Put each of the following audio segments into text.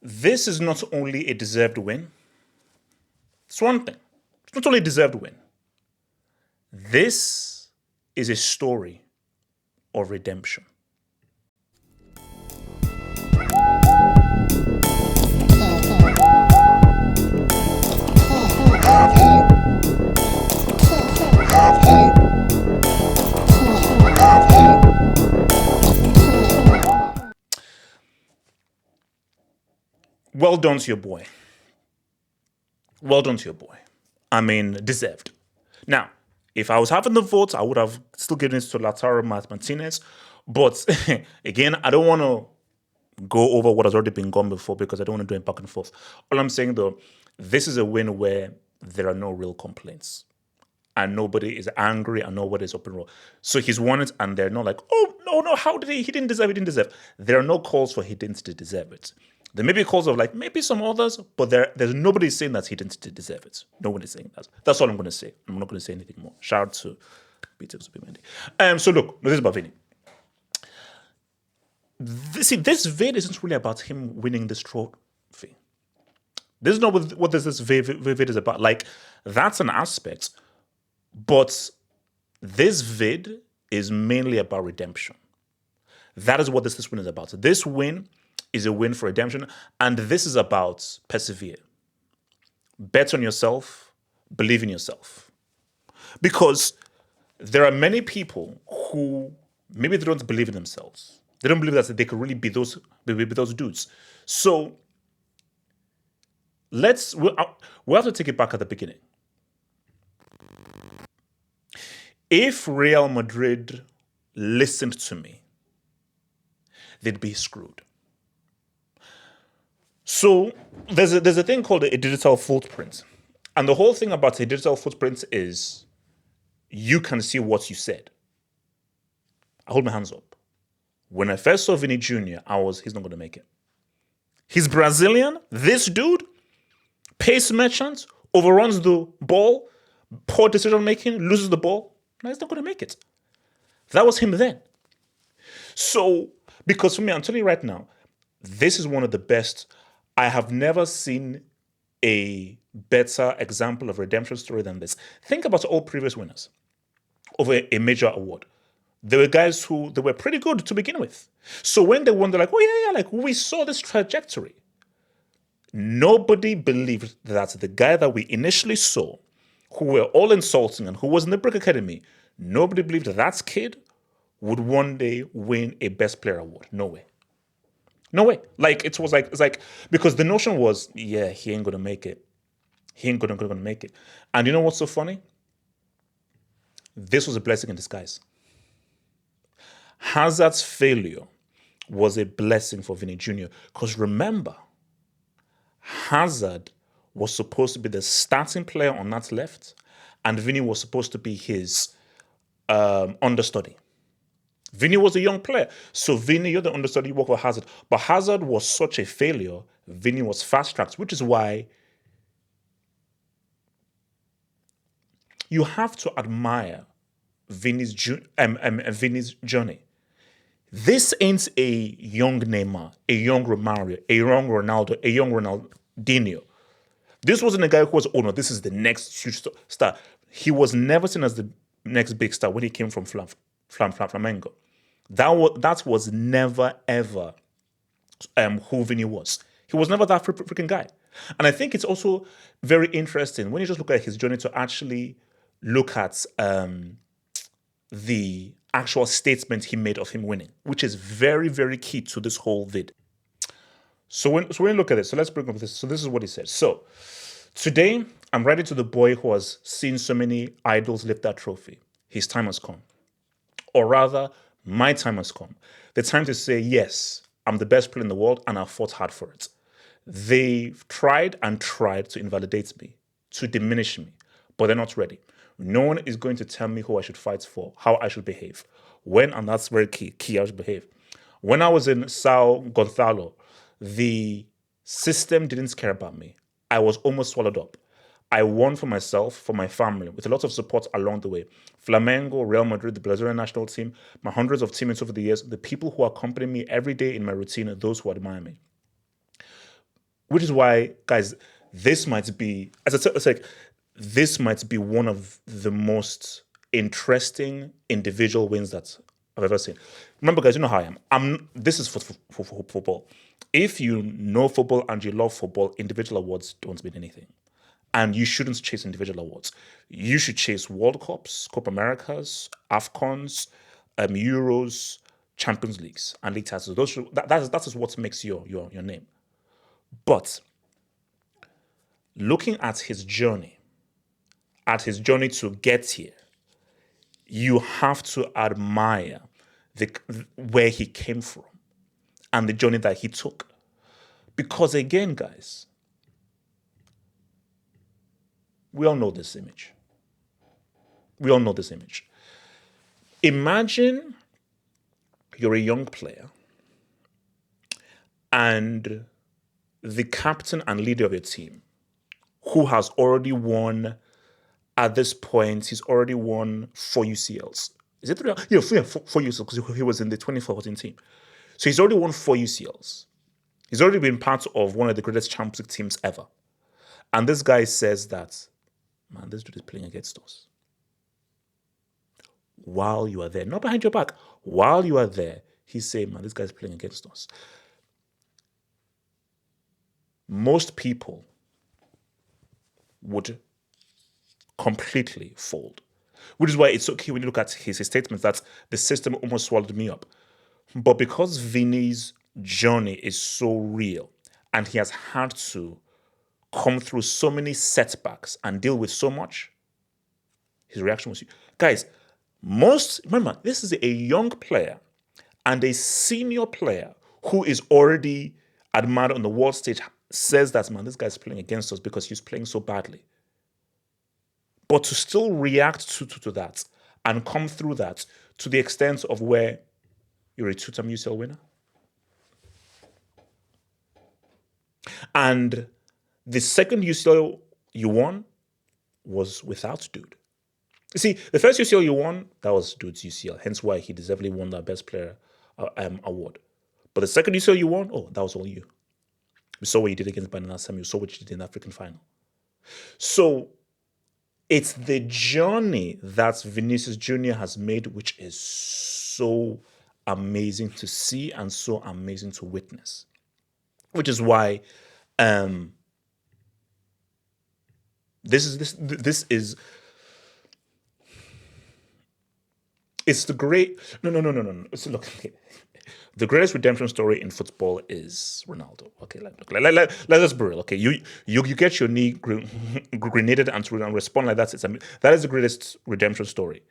This is not only a deserved win. It's one thing. It's not only a deserved win. This is a story of redemption. Well done to your boy. Well done to your boy. I mean, deserved. Now, if I was having the votes, I would have still given it to Lautaro Martinez. But again, I don't want to go over what has already been gone before because I don't want to do it back and forth. All I'm saying though, this is a win where there are no real complaints. And nobody is angry and nobody is open roll. So he's won it and they're not like, oh, no, how did he didn't deserve it, he didn't deserve. There are no calls for he didn't deserve it. There may be calls of like maybe some others, but there's nobody saying that he didn't deserve it. Nobody's saying that. That's all I'm going to say. I'm not going to say anything more. Shout out to Peter Subimendi. So look, this is about Vini. This vid isn't really about him winning this trophy. This is not what this vid is about. Like, that's an aspect, but this vid is mainly about redemption. That is what this win is about. This win is a win for redemption, and this is about persevere. Bet on yourself, believe in yourself. Because there are many people who maybe they don't believe in themselves. They don't believe that they could really be those dudes. So we'll have to take it back at the beginning. If Real Madrid listened to me, they'd be screwed. So there's a thing called a digital footprint. And the whole thing about a digital footprint is you can see what you said. I hold my hands up. When I first saw Vini Jr., he's not going to make it. He's Brazilian. This dude, pace merchant, overruns the ball, poor decision making, loses the ball. No, he's not going to make it. That was him then. So, because for me, I'm telling you right now, this is one of the best. I have never seen a better example of redemption story than this. Think about all previous winners of a major award. There were guys who they were pretty good to begin with. So when they won, they're like, oh yeah, like we saw this trajectory. Nobody believed that the guy that we initially saw, who were all insulting and who was in the Brick Academy, nobody believed that kid would one day win a Best Player award. No way. No way. Like it's like because the notion was, yeah, he ain't gonna make it. He ain't gonna make it. And you know what's so funny? This was a blessing in disguise. Hazard's failure was a blessing for Vini Jr. Because remember, Hazard was supposed to be the starting player on that left, and Vini was supposed to be his understudy. Vini was a young player. So Vini, you're the understudy, you work for Hazard. But Hazard was such a failure, Vini was fast-tracked, which is why you have to admire Vini's journey. This ain't a young Neymar, a young Romario, a young Ronaldo, a young Ronaldinho. This wasn't a guy who was, oh no, this is the next huge star. He was never seen as the next big star when he came from Flamengo. That was never, ever who Vini was. He was never that freaking guy. And I think it's also very interesting when you just look at his journey to actually look at the actual statement he made of him winning, which is very, very key to this whole vid. So when you look at this, so let's bring up this. So this is what he said. So today, I'm writing to the boy who has seen so many idols lift that trophy. His time has come. Or rather, my time has come. The time to say, yes, I'm the best player in the world and I fought hard for it. They've tried and tried to invalidate me, to diminish me, but they're not ready. No one is going to tell me who I should fight for, how I should behave. When, and that's very key, I should behave. When I was in Sao Gonçalo, the system didn't care about me. I was almost swallowed up. I won for myself, for my family, with a lot of support along the way. Flamengo, Real Madrid, the Brazilian national team, my hundreds of teammates over the years, the people who accompany me every day in my routine, those who admire me. Which is why, guys, this might be, as I said, it's like this might be one of the most interesting individual wins that I've ever seen. Remember, guys, you know how I am. This is for football. If you know football and you love football, individual awards don't mean anything. And you shouldn't chase individual awards. You should chase World Cups, Copa Americas, AFCONs, Euros, Champions Leagues, and league titles. That is what makes your name. But looking at his journey to get here, you have to admire where he came from and the journey that he took. Because again, guys, we all know this image. We all know this image. Imagine you're a young player and the captain and leader of your team, who has already won, at this point, he's already won 4 UCLs. Is it 3? Yeah, 4 UCLs, because he was in the 2014 team. So he's already won 4 UCLs. He's already been part of one of the greatest Champions League teams ever. And this guy says that, man, this dude is playing against us. While you are there, not behind your back, while you are there, he's saying, man, this guy's playing against us. Most people would completely fold. Which is why it's okay when you look at his statements that the system almost swallowed me up. But because Vini's journey is so real and he has had to come through so many setbacks and deal with so much, his reaction was, guys, remember, this is a young player and a senior player who is already admired on the world stage says that, man, this guy's playing against us because he's playing so badly. But to still react to that and come through that to the extent of where you're a 2-time UCL winner. And the second UCL you won was without Dude. You see, the first UCL you won, that was Dude's UCL, hence why he deservedly won that Best Player award. But the second UCL you won, that was all you. We saw what you did against Banana Sam, you saw what you did in the African final. So it's the journey that Vinicius Jr. has made, which is so amazing to see and so amazing to witness. Which is why this is it's the great no. Look, the greatest redemption story in football is Ronaldo. Okay, let's be real. Okay, you get your knee grenaded and to respond like that. That is the greatest redemption story.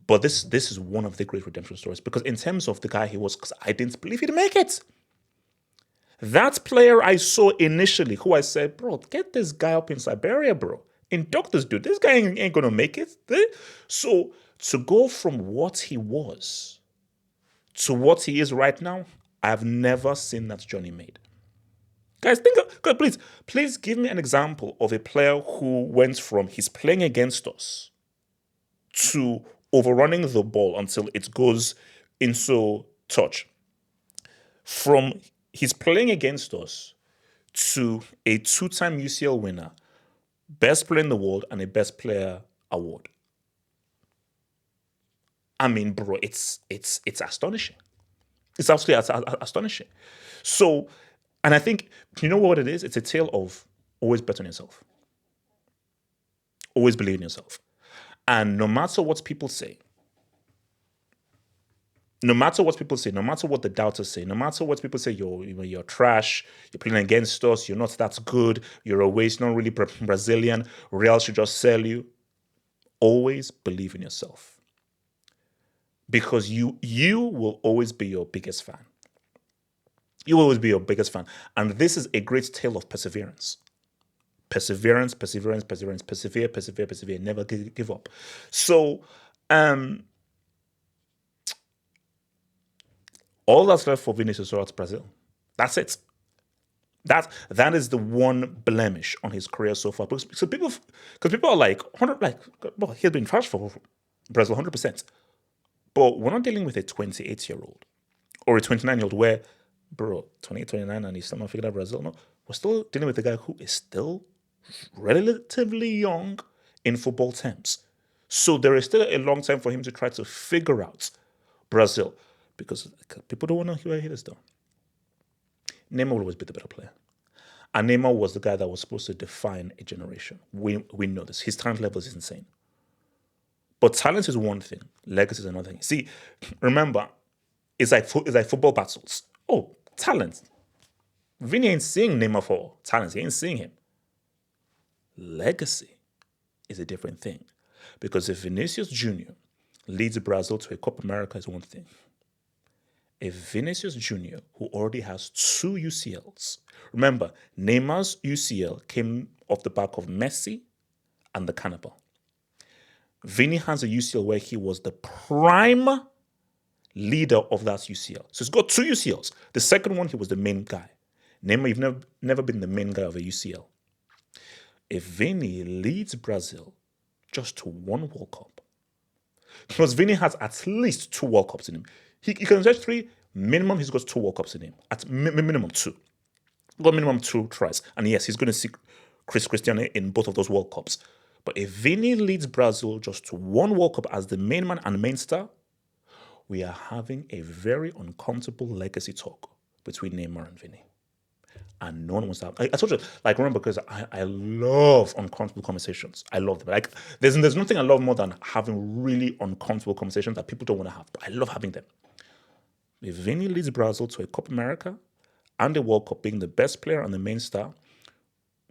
But this is one of the great redemption stories because in terms of the guy he was, because I didn't believe he'd make it. That player I saw initially, who I said, bro, get this guy up in Siberia, bro. Induct this dude. This guy ain't gonna make it. So to go from what he was to what he is right now, I've never seen that journey made. Guys, please give me an example of a player who went from he's playing against us to overrunning the ball until it goes into touch. From he's playing against us to a 2-time UCL winner, best player in the world, and a best player award. I mean, bro, it's astonishing. It's absolutely astonishing. So, and I think, you know what it is? It's a tale of always bet on yourself. Always believe in yourself. And no matter what people say, no matter what the doubters say, no matter what people say, you're trash, you're playing against us, you're not that good, you're a waste, not really Brazilian, Real should just sell you. Always believe in yourself. Because you will always be your biggest fan. You will always be your biggest fan. And this is a great tale of perseverance. Persevere, never give up. So, all that's left for Vinicius to Brazil. That's it. That is the one blemish on his career so far. Because people are like, well, he's been trash for Brazil 100%. But we're not dealing with a 28-year-old or a 29-year-old where Bro, 2029 and he's still not figured out Brazil. No, we're still dealing with a guy who is still relatively young in football terms. So there is still a long time for him to try to figure out Brazil. Because people don't want to hear this though. Neymar will always be the better player. And Neymar was the guy that was supposed to define a generation. We know this. His talent level is insane. But talent is one thing. Legacy is another thing. See, remember, it's like football battles. Oh, talent. Vini ain't seeing Neymar for talent. He ain't seeing him. Legacy is a different thing. Because if Vinicius Jr. leads Brazil to a Copa America is one thing. If Vinicius Jr., who already has 2 UCLs, remember, Neymar's UCL came off the back of Messi and the Cannibal. Vini has a UCL where he was the prime leader of that UCL. So he's got 2 UCLs. The second one, he was the main guy. Neymar, you've never been the main guy of a UCL. If Vini leads Brazil just to 1 World Cup, because Vini has at least 2 World Cups in him. He can search 3, minimum he's got 2 World Cups in him. At minimum 2. Got minimum 2 tries. And yes, he's going to see Cristiano in both of those World Cups. But if Vini leads Brazil just to 1 World Cup as the main man and main star, we are having a very uncomfortable legacy talk between Neymar and Vini. And no one wants to have. I told you, like, remember, because I love uncomfortable conversations. I love them. Like, there's nothing I love more than having really uncomfortable conversations that people don't want to have. But I love having them. If Vini leads Brazil to a Copa America and the World Cup being the best player and the main star,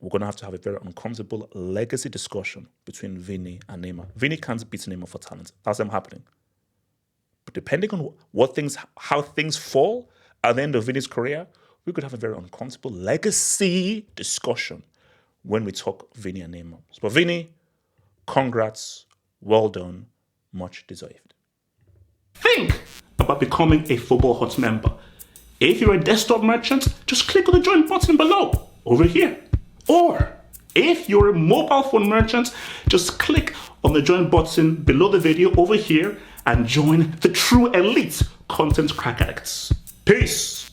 we're going to have a very uncomfortable legacy discussion between Vini and Neymar. Vini can't beat Neymar for talent. That's them happening. But depending on how things fall at the end of Vini's career, we could have a very uncomfortable legacy discussion when we talk Vini and Neymar. But Vini, congrats, well done, much deserved. Think about becoming a Football Hut member. If you're a desktop merchant, just click on the join button below, over here. Or if you're a mobile phone merchant, just click on the join button below the video over here and join the true elite content crack addicts. Peace.